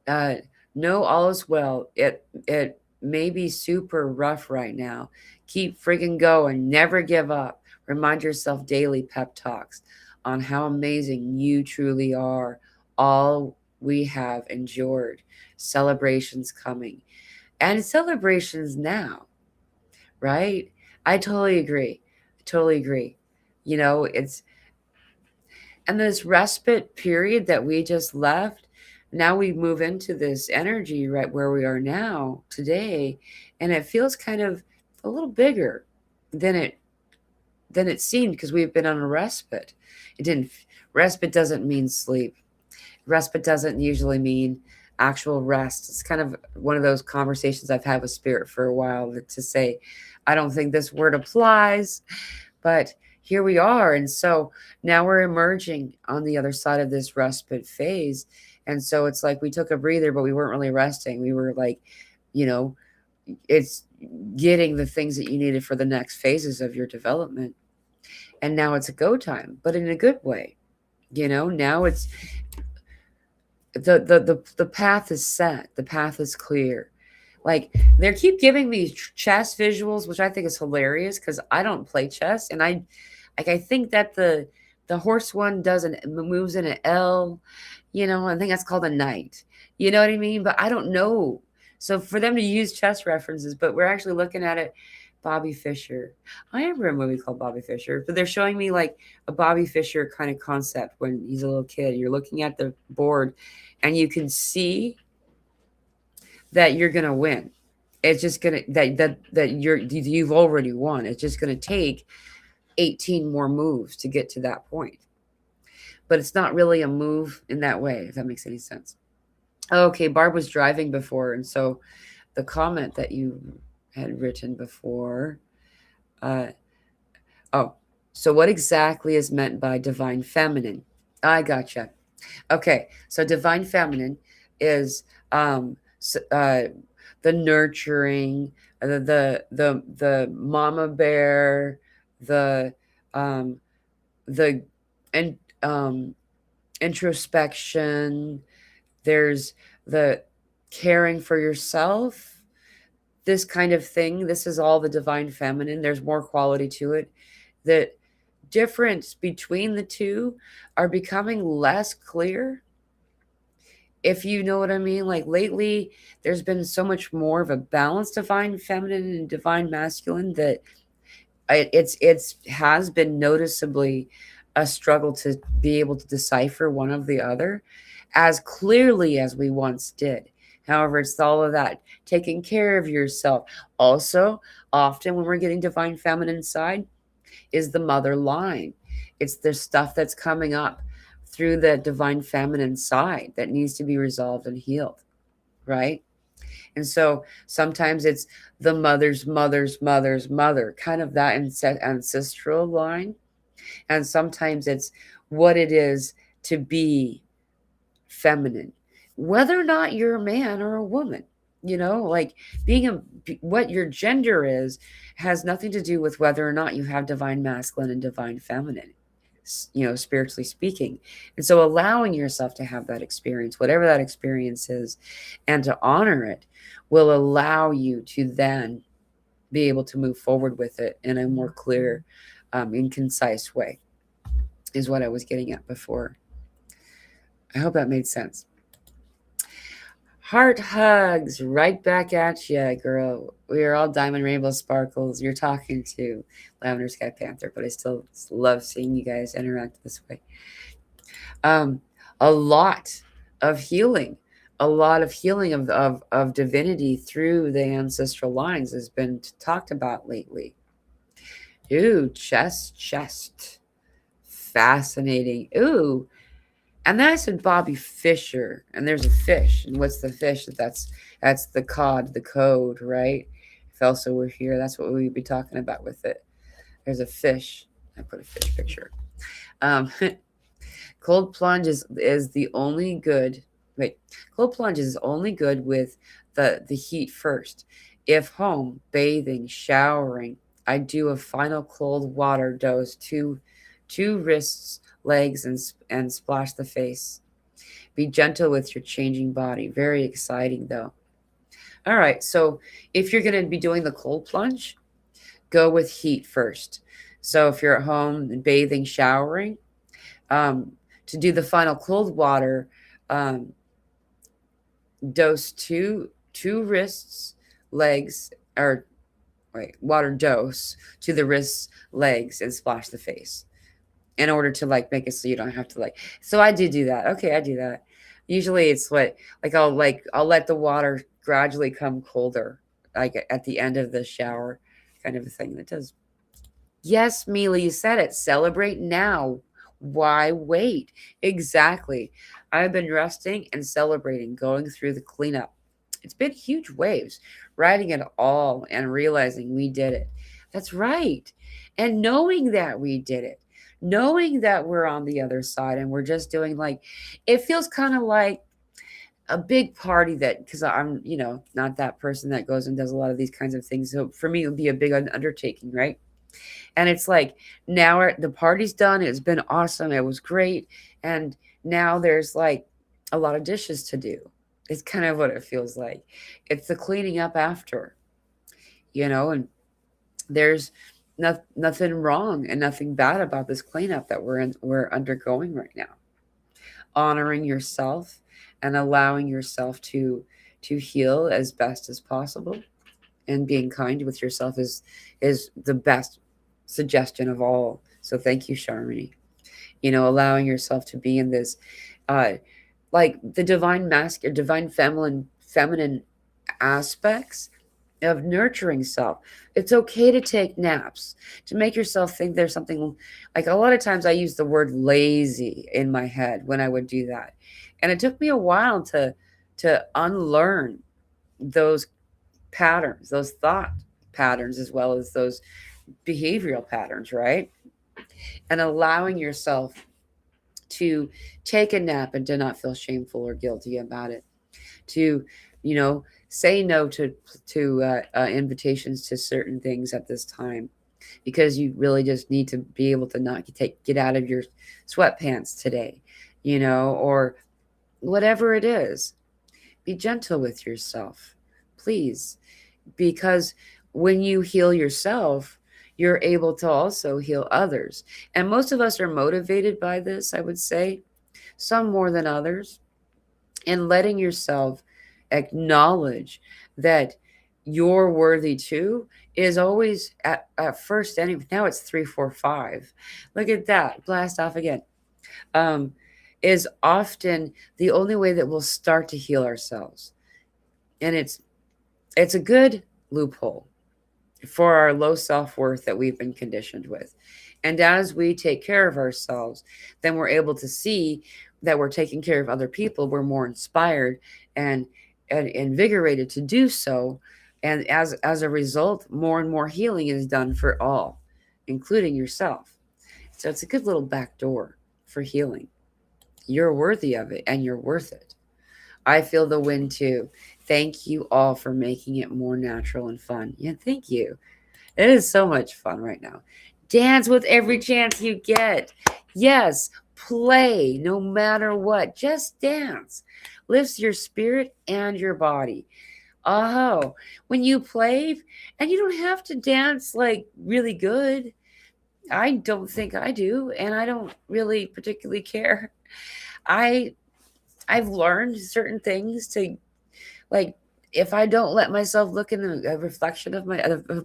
uh, no, all is well. It may be super rough right now. Keep friggin' going. Never give up. Remind yourself daily pep talks on how amazing you truly are. All we have endured. Celebrations coming. And celebrations now, right? I totally agree. I totally agree. It's and this respite period that we just left, now we move into this energy right where we are now today, and it feels kind of a little bigger than it seemed because we've been on a respite. It didn't Respite doesn't mean sleep. Respite doesn't usually mean actual rest. It's kind of one of those conversations I've had with spirit for a while to say, I don't think this word applies, but here we are. And so now we're emerging on the other side of this respite phase. And so it's like we took a breather, but we weren't really resting. We were like, you know, it's getting the things that you needed for the next phases of your development. And now it's a go time, but in a good way. Now it's the path is set, the path is clear. Like they keep giving me chess visuals, which I think is hilarious because I don't play chess, and I think that the horse one doesn't moves in an L, I think that's called a knight. You know what I mean? But I don't know. So for them to use chess references, but we're actually looking at it. Bobby Fischer. I remember a movie called Bobby Fischer, but they're showing me like a Bobby Fischer kind of concept when he's a little kid. You're looking at the board and you can see that you're gonna win. It's just gonna you've already won. It's just gonna take 18 more moves to get to that point. But it's not really a move in that way, if that makes any sense. Okay, Barb was driving before, and so the comment that you had written before, uh, so what exactly is meant by divine feminine? I gotcha. Okay, so divine feminine is the nurturing, the mama bear, the um, the and introspection. There's the caring for yourself. This kind of thing. This is all the divine feminine. There's more quality to it. The difference between the two are becoming less clear, if you know what I mean. Like lately, there's been so much more of a balance, divine feminine and divine masculine, that it's has been noticeably a struggle to be able to decipher one of the other as clearly as we once did. However, it's all of that taking care of yourself. Also, often when we're getting divine feminine side is the mother line. It's the stuff that's coming up through the divine feminine side that needs to be resolved and healed, right? And so sometimes it's the mother's mother, kind of that ancestral line. And sometimes it's what it is to be feminine, whether or not you're a man or a woman. Like what your gender is has nothing to do with whether or not you have divine masculine and divine feminine, spiritually speaking. And so allowing yourself to have that experience, whatever that experience is, and to honor it will allow you to then be able to move forward with it in a more clear and concise way, is what I was getting at before. I hope that made sense. Heart hugs right back at you, girl. We are all diamond rainbow sparkles. You're talking to Lavender Sky Panther, but I still love seeing you guys interact this way. Um, a lot of healing, a lot of healing of divinity through the ancestral lines has been talked about lately. Ooh, chest. Fascinating. Ooh, and that's in Bobby Fischer. And there's a fish. And what's the fish? That's the cod, the code, right? If also we're here, that's what we'd be talking about with it. There's a fish. I put a fish picture. Um, cold plunge is the only good. Wait, cold plunge is only good with the heat first. If home, bathing, showering, I do a final cold water dose, two wrists, legs, and splash the face. Be gentle with your changing body. Very exciting, though. All right, so if you're going to be doing the cold plunge, go with heat first. So if you're at home and bathing, showering, um, to do the final cold water, um, dose two wrists, legs, or wait, water dose to the wrists, legs, and splash the face in order to like make it so you don't have to like. So I do that. Okay, I do that. Usually it's what I'll let the water gradually come colder, like at the end of the shower, kind of a thing. That does. Yes, Mila, you said it. Celebrate now. Why wait? Exactly. I've been resting and celebrating, going through the cleanup. It's been huge waves, riding it all and realizing we did it. That's right. And knowing that we did it, knowing that we're on the other side and we're just doing like, it feels kind of like a big party that, because I'm, not that person that goes and does a lot of these kinds of things. So for me, it would be a big undertaking, right? And it's like now the party's done. It's been awesome. It was great. And now there's like a lot of dishes to do. It's kind of what it feels like. It's the cleaning up after, and there's nothing wrong and nothing bad about this cleanup that we're undergoing right now. Honoring yourself and allowing yourself to heal as best as possible, and being kind with yourself is the best suggestion of all. So thank you, Sharmini. Allowing yourself to be in this, uh, like the divine masculine, divine feminine aspects of nurturing self. It's okay to take naps, to make yourself think there's something. Like a lot of times I use the word lazy in my head when I would do that. And it took me a while to unlearn those patterns, those thought patterns, as well as those behavioral patterns, right? And allowing yourself to take a nap and to not feel shameful or guilty about it, to say no to invitations to certain things at this time, because you really just need to be able to not get out of your sweatpants today, or whatever it is. Be gentle with yourself, please, because when you heal yourself, you're able to also heal others. And most of us are motivated by this, I would say, some more than others. And letting yourself acknowledge that you're worthy too is always at first anyway. Now it's 345. Look at that. Blast off again. Um, is often the only way that we'll start to heal ourselves. And it's a good loophole for our low self-worth that we've been conditioned with. And as we take care of ourselves, then we're able to see that we're taking care of other people. We're more inspired and invigorated to do so. And as a result, more and more healing is done for all, including yourself. So it's a good little back door for healing. You're worthy of it and you're worth it. I feel the wind too. Thank you all for making it more natural and fun. Yeah, thank you. It is so much fun right now. Dance with every chance you get. Yes, play no matter what. Just dance. Lifts your spirit and your body. Oh, when you play, and you don't have to dance like really good. I don't think I do, and I don't really particularly care. I I've learned certain things Like, if I don't let myself look in a reflection of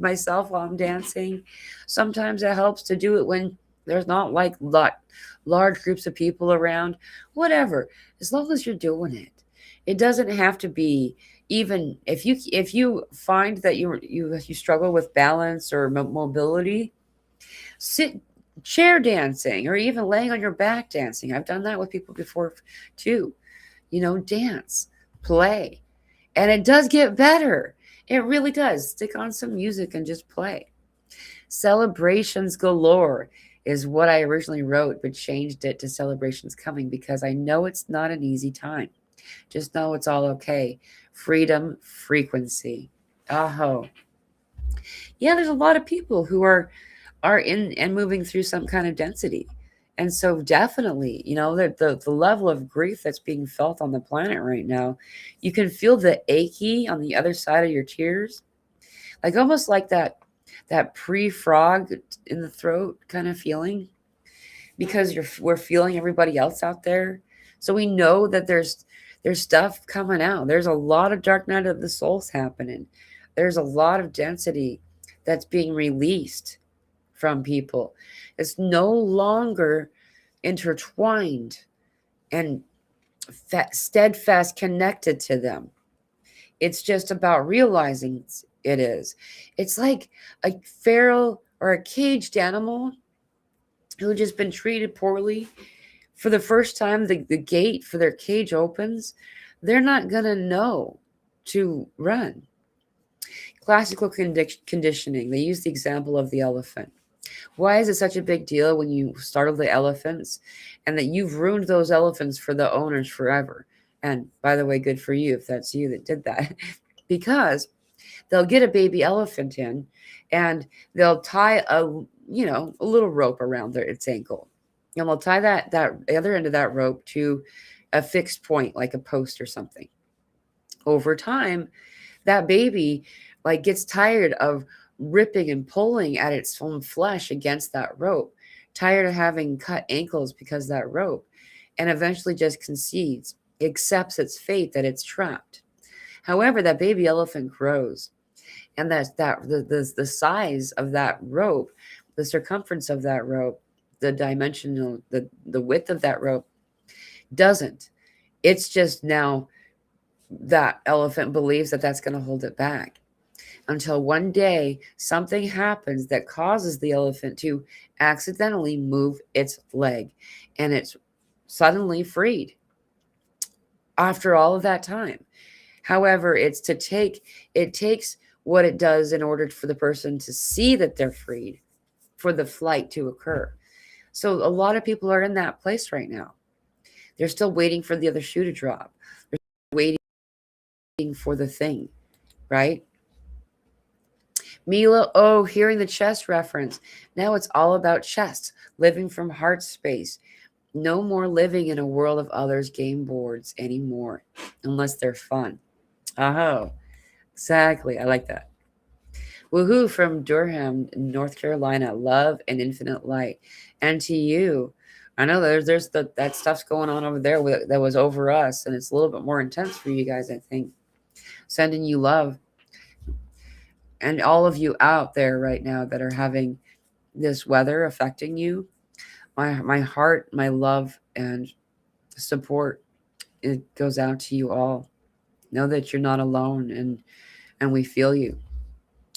myself while I'm dancing, sometimes it helps to do it when there's not like large groups of people around. Whatever, as long as you're doing it, it doesn't have to be. Even if you find that you struggle with balance or mobility, sit chair dancing or even laying on your back dancing. I've done that with people before too. Dance, play, and it does get better. It really does. Stick on some music and just play. Celebrations galore is what I originally wrote, but changed it to celebrations coming because I know it's not an easy time. Just know it's all okay. Freedom, frequency. Aho. Yeah, there's a lot of people who are in and moving through some kind of density. And so definitely, the level of grief that's being felt on the planet right now, you can feel the achy on the other side of your tears. Like almost like that pre-frog in the throat kind of feeling because we're feeling everybody else out there. So we know that there's stuff coming out. There's a lot of dark night of the souls happening. There's a lot of density that's being released from people. It's no longer intertwined and steadfast connected to them. It's just about realizing it is. It's like a feral or a caged animal who just been treated poorly. For the first time, the gate for their cage opens. They're not going to know to run. Classical conditioning. They use the example of the elephant. Why is it such a big deal when you startle the elephants and that you've ruined those elephants for the owners forever? And by the way, good for you if that's you that did that. Because they'll get a baby elephant in and they'll tie a little rope around its ankle. And they'll tie that other end of that rope to a fixed point like a post or something. Over time, that baby like gets tired of ripping and pulling at its own flesh against that rope, tired of having cut ankles because of that rope, and eventually just concedes, accepts its fate that it's trapped. However, that baby elephant grows, and the size of that rope, the circumference of that rope, the width of that rope doesn't. It's just now that elephant believes that that's going to hold it back until one day something happens that causes the elephant to accidentally move its leg and it's suddenly freed after all of that time. However, it takes what it does in order for the person to see that they're freed for the flight to occur. So a lot of people are in that place right now. They're still waiting for the other shoe to drop. They're waiting for the thing, right? Mila, oh, hearing the chest reference. Now it's all about chest, living from heart space. No more living in a world of others' game boards anymore, unless they're fun. Oh, exactly. I like that. Woohoo from Durham, North Carolina. Love and infinite light. And to you, I know there's that stuff's going on over there that was over us, and it's a little bit more intense for you guys, I think. Sending you love. And all of you out there right now that are having this weather affecting you, my heart, my love, and support, it goes out to you all. Know that you're not alone, and we feel you.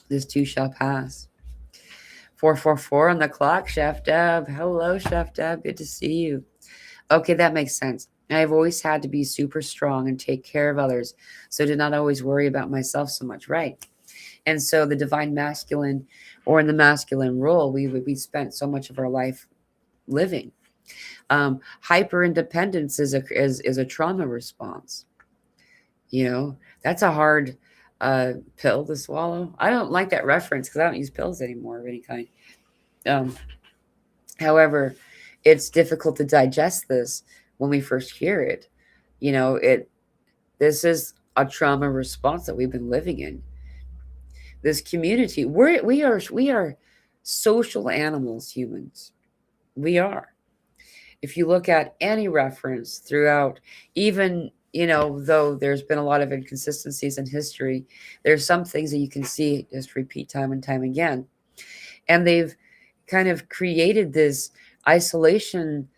This too shall pass. 444 on the clock, Chef Deb. Hello, Chef Deb. Good to see you. Okay, that makes sense. I've always had to be super strong and take care of others, so did not always worry about myself so much, right? And so the divine masculine or in the masculine role, we spent so much of our life living. Hyper independence is a trauma response. That's a hard pill to swallow. I don't like that reference because I don't use pills anymore of any kind. However, it's difficult to digest this when we first hear it. This is a trauma response that we've been living in. This community, we are social animals, humans. We are. If you look at any reference throughout, even though there's been a lot of inconsistencies in history, there's some things that you can see just repeat time and time again. And they've kind of created this isolation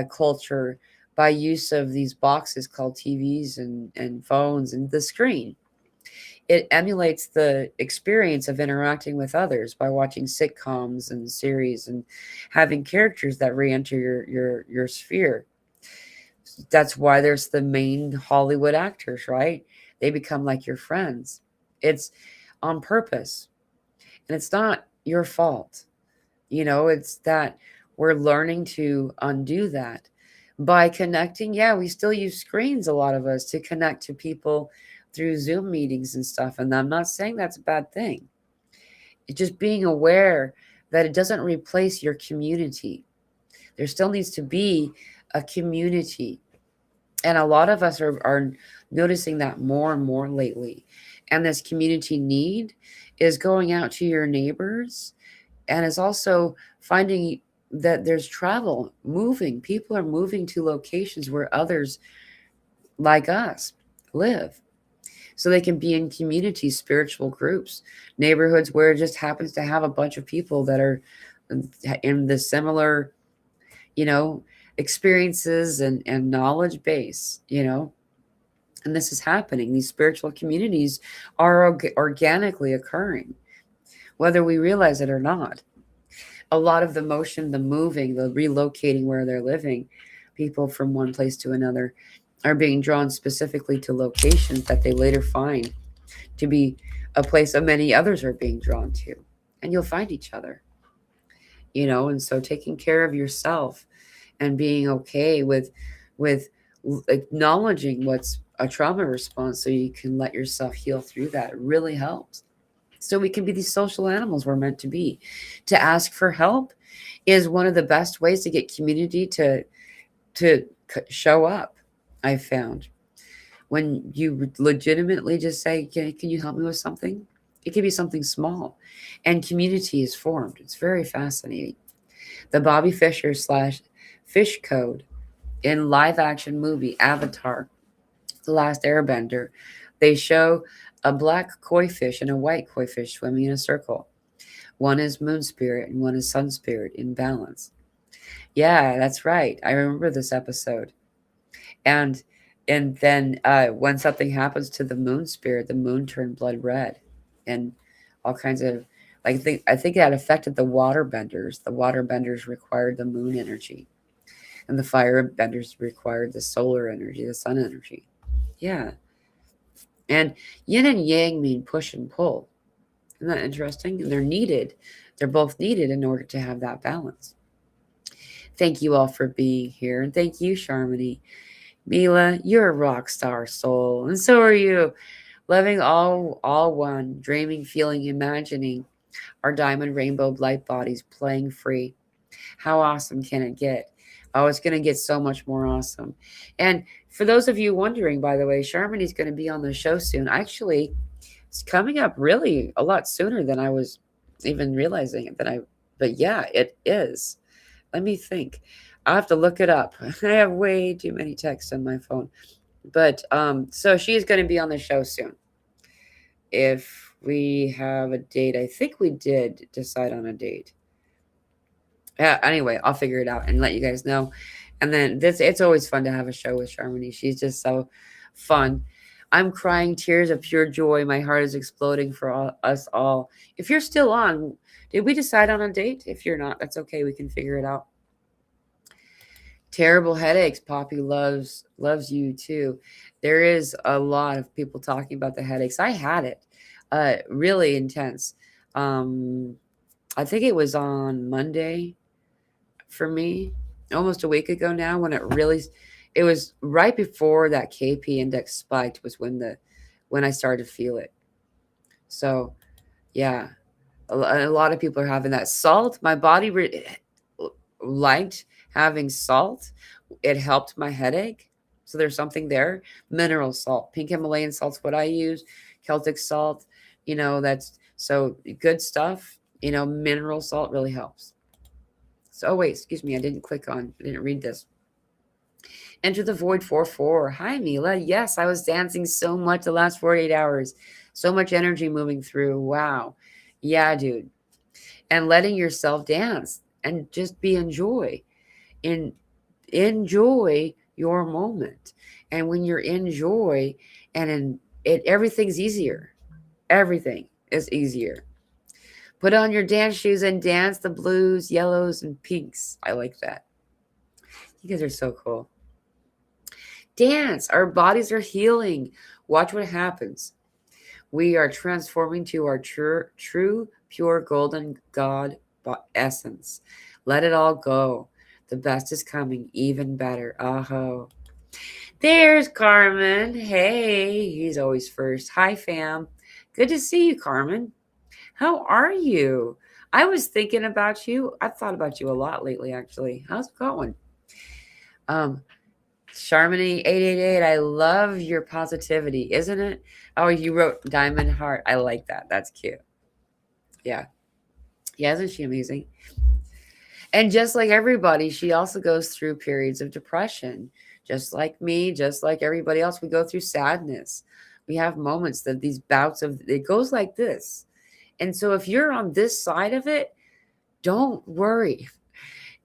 culture by use of these boxes called TVs and phones and the screen. It emulates the experience of interacting with others by watching sitcoms and series and having characters that re-enter your sphere. That's why there's the main Hollywood actors, right? They become like your friends. It's on purpose, and it's not your fault. It's that we're learning to undo that by connecting. Yeah, we still use screens, a lot of us, to connect to people through Zoom meetings and stuff. And I'm not saying that's a bad thing. It's just being aware that it doesn't replace your community. There still needs to be a community. And a lot of us are noticing that more and more lately. And this community need is going out to your neighbors, and is also finding that there's travel, moving. People are moving to locations where others like us live, so they can be in communities, spiritual groups, neighborhoods where it just happens to have a bunch of people that are in the similar, you know, experiences and knowledge base. And this is happening. These spiritual communities are organically occurring, whether we realize it or not. A lot of the motion, the moving, the relocating where they're living, people from one place to another are being drawn specifically to locations that they later find to be a place that many others are being drawn to. And you'll find each other. And so taking care of yourself and being okay with acknowledging what's a trauma response so you can let yourself heal through that, it really helps. So we can be these social animals we're meant to be. To ask for help is one of the best ways to get community to show up. I've found when you legitimately just say, can you help me with something? It can be something small, and community is formed. It's very fascinating. The Bobby Fischer slash Fish Code in live action movie Avatar, The Last Airbender, they show a black koi fish and a white koi fish swimming in a circle. One is moon spirit and one is sun spirit in balance. Yeah, that's right. I remember this episode. And then when something happens to the moon spirit, the moon turned blood red, and all kinds of, like, I think that affected the water benders. The water benders required the moon energy, and the fire benders required the solar energy, the sun energy. Yeah. And yin and yang mean push and pull. Isn't that interesting? And they're needed. They're both needed in order to have that balance. Thank you all for being here. And thank you, Sharmony. Mila, you're a rock star soul. And so are you. Loving all one, dreaming, feeling, imagining our diamond rainbow light bodies playing free. How awesome can it get? Oh, it's going to get so much more awesome. And for those of you wondering, by the way, Sharmony's going to be on the show soon. Actually, it's coming up really a lot sooner than I was even realizing it. But yeah, it is. Let me think. I'll have to look it up. I have way too many texts on my phone. But so she's going to be on the show soon. If we have a date, I think we did decide on a date. Yeah, anyway, I'll figure it out and let you guys know. And then it's always fun to have a show with Sharmony. She's just so fun. I'm crying tears of pure joy. My heart is exploding for us all. If you're still on, did we decide on a date? If you're not, that's okay. We can figure it out. Terrible headaches. Poppy loves you too. There is a lot of people talking about the headaches. I had it, really intense. Um, I think it was on Monday for me, almost a week ago now, when it was right before that KP index spiked, was when I started to feel it. So yeah, a lot of people are having that. Salt, my body liked having salt. It helped my headache. So there's something there. Mineral salt, pink Himalayan salt's what I use. Celtic salt, that's so good stuff. Mineral salt really helps. So, oh wait, excuse me, I didn't read this. Enter the Void 4-4. Hi, Mila. Yes, I was dancing so much the last 48 hours. So much energy moving through. Wow. Yeah, dude. And letting yourself dance and just be in enjoy your moment. And when you're in joy and in it, everything's easier. Everything is easier. Put on your dance shoes and dance the blues, yellows, and pinks. I like that. You guys are so cool. Dance. Our bodies are healing. Watch what happens. We are transforming to our true, pure, golden God essence. Let it all go. The best is coming, even better. Aho. There's Carmen. Hey, he's always first. Hi, fam. Good to see you, Carmen. How are you? I was thinking about you. I've thought about you a lot lately, actually. How's it going? Um, Charmony 888, I love your positivity, isn't it? Oh, you wrote Diamond Heart. I like that. That's cute. Yeah. Yeah, isn't she amazing? And just like everybody, she also goes through periods of depression. Just like me, just like everybody else, we go through sadness. We have moments that these bouts of it goes like this. And so if you're on this side of it, don't worry.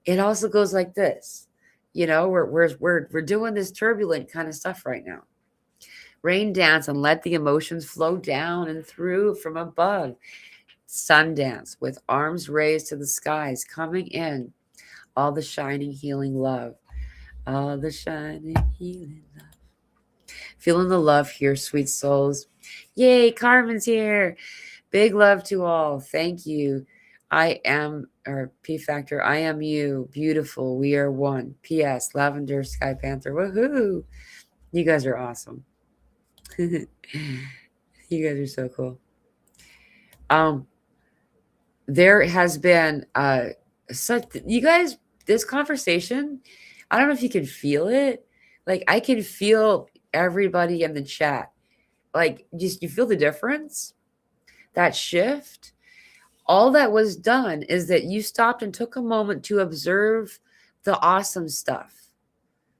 It also goes like this. You know, we're doing this turbulent kind of stuff right now. Rain dance and let the emotions flow down and through from above. Sun dance with arms raised to the skies, coming in. All the shining, healing love. All the shining, healing love. Feeling the love here, sweet souls. Yay, Carmen's here. Big love to all. Thank you. I am, or P Factor, I am you. Beautiful. We are one. P.S. Lavender Sky Panther. Woohoo. You guys are awesome. You guys are so cool. There has been such, you guys, this conversation, I don't know if you can feel it. Like I can feel everybody in the chat. Like just you feel the difference? That shift? All that was done is that you stopped and took a moment to observe the awesome stuff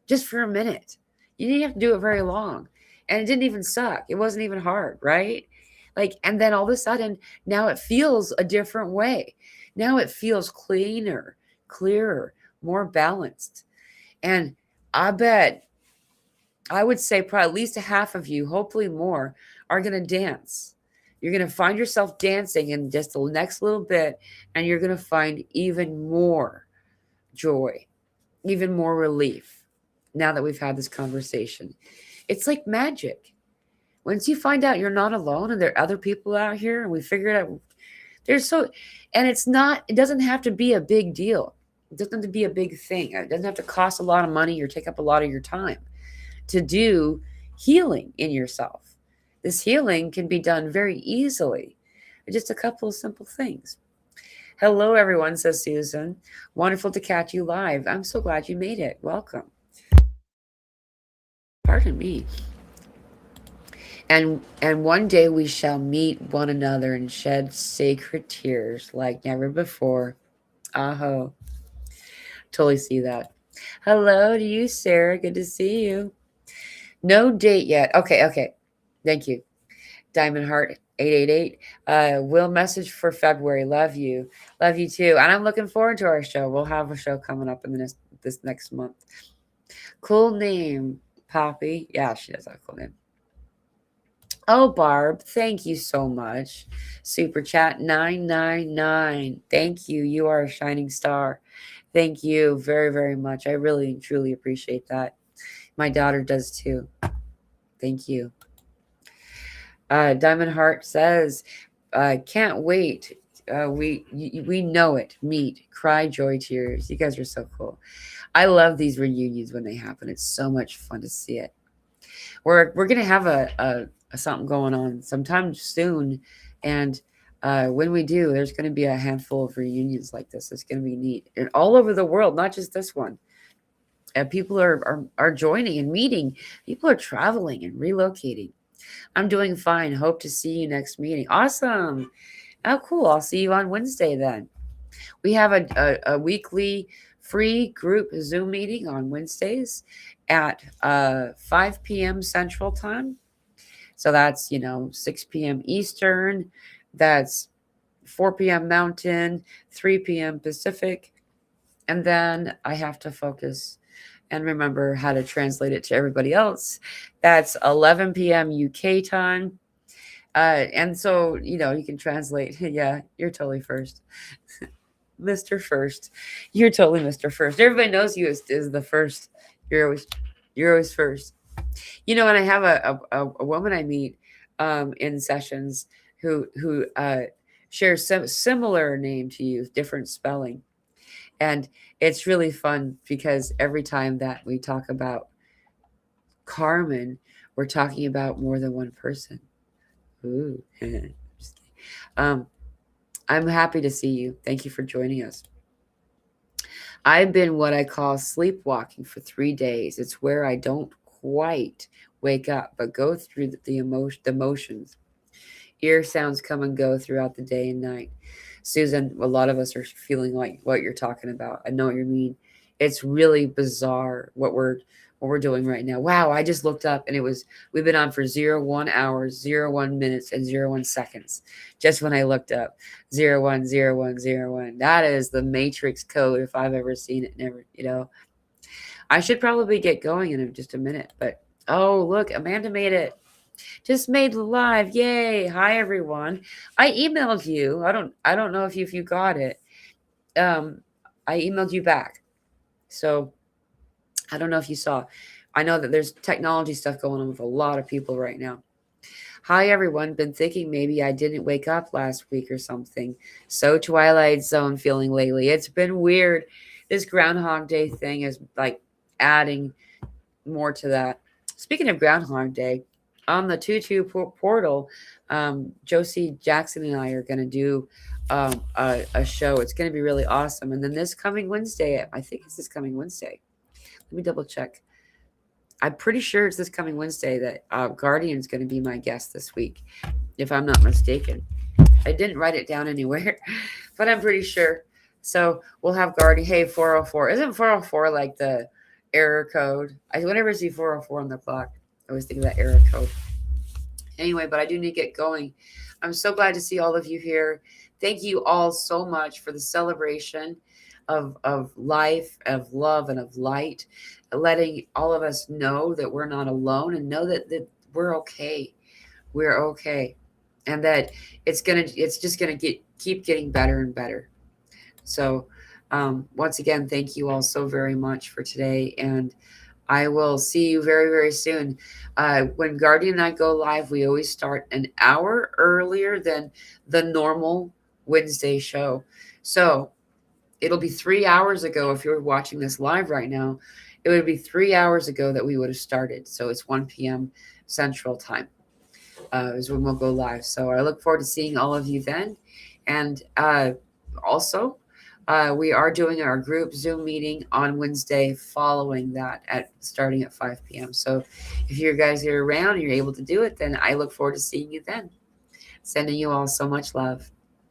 just for a minute. You didn't have to do it very long. And it didn't even suck. It wasn't even hard, right? Like, and then all of a sudden, now it feels a different way. Now it feels cleaner, clearer, more balanced. And I bet, I would say probably at least a half of you, hopefully more, are going to dance. You're going to find yourself dancing in just the next little bit, and you're going to find even more joy, even more relief now that we've had this conversation. It's like magic. Once you find out you're not alone and there are other people out here, and we figured out there's so, and it doesn't have to be a big deal. It doesn't have to be a big thing. It doesn't have to cost a lot of money or take up a lot of your time to do healing in yourself. This healing can be done very easily with just a couple of simple things. Hello, everyone, says Susan. Wonderful to catch you live. I'm so glad you made it. Welcome. Pardon me. And one day we shall meet one another and shed sacred tears like never before. Aho. Totally see that. Hello to you, Sarah. Good to see you. No date yet. Okay. Thank you. Diamond Heart 888. Will message for February. Love you. Love you too. And I'm looking forward to our show. We'll have a show coming up in this next month. Cool name, Poppy. Yeah, she does have a cool name. Oh, Barb, thank you so much. Super chat 999. Thank you. You are a shining star. Thank you very, very much. I really, truly appreciate that. My daughter does too. Thank you. Diamond Heart says, can't wait. We know it. Meet, cry, joy, tears. You guys are so cool. I love these reunions when they happen. It's so much fun to see it. We're gonna have a something going on sometime soon, and when we do, there's gonna be a handful of reunions like this. It's gonna be neat, and all over the world, not just this one. People are joining and meeting. People are traveling and relocating. I'm doing fine. Hope to see you next meeting. Awesome. Oh, cool. I'll see you on Wednesday then. We have a weekly free group Zoom meeting on Wednesdays. at 5 p.m. Central Time. So that's, 6 p.m. Eastern. That's 4 p.m. Mountain, 3 p.m. Pacific. And then I have to focus and remember how to translate it to everybody else. That's 11 p.m. UK time. And so, you can translate. Yeah, you're totally first. Mr. First. You're totally Mr. First. Everybody knows you as the first. You're always you're always first. And I have a woman I meet in sessions who shares some similar name to you, different spelling. And it's really fun because every time that we talk about Carmen, we're talking about more than one person. Ooh. Just kidding. Um, I'm happy to see you. Thank you for joining us. I've been what I call sleepwalking for 3 days. It's where I don't quite wake up, but go through the motions. Ear sounds come and go throughout the day and night. Susan, a lot of us are feeling like what you're talking about. I know what you mean. It's really bizarre what we're doing right now. Wow, I just looked up and we've been on for 01 hours, 01 minutes, and 01 seconds. Just when I looked up 010101. That is the Matrix code if I've ever seen it. Never. I should probably get going in just a minute, but oh look, Amanda made it. Just made the live. Yay. Hi everyone. I emailed you. I don't know if you got it. Um I emailed you back. So I don't know if you saw. I know that there's technology stuff going on with a lot of people right now. Hi everyone. Been thinking maybe I didn't wake up last week or something. So Twilight Zone feeling lately. It's been weird. This Groundhog Day thing is like adding more to that. Speaking of Groundhog Day, on the 22 portal, Josie Jackson and I are going to do a show. It's going to be really awesome. And then this coming Wednesday, I think it's this coming Wednesday. Let me double check. I'm pretty sure it's this coming Wednesday that Guardian's going to be my guest this week, if I'm not mistaken. I didn't write it down anywhere, but I'm pretty sure. So we'll have Guardian. Hey, 404. Isn't 404 like the error code? I whenever I see 404 on the clock, I always think of that error code. Anyway, but I do need to get going. I'm so glad to see all of you here. Thank you all so much for the celebration of life, of love, and of light, letting all of us know that we're not alone and know that we're okay. We're okay. And that it's just gonna keep getting better and better. So once again, thank you all so very much for today. And I will see you very, very soon. When Guardian and I go live, we always start an hour earlier than the normal Wednesday show. So it'll be 3 hours ago if you're watching this live right now. It would be 3 hours ago that we would have started. So it's 1 p.m. Central Time is when we'll go live. So I look forward to seeing all of you then. And also, we are doing our group Zoom meeting on Wednesday following that starting at 5 p.m. So if you guys are around and you're able to do it, then I look forward to seeing you then. Sending you all so much love.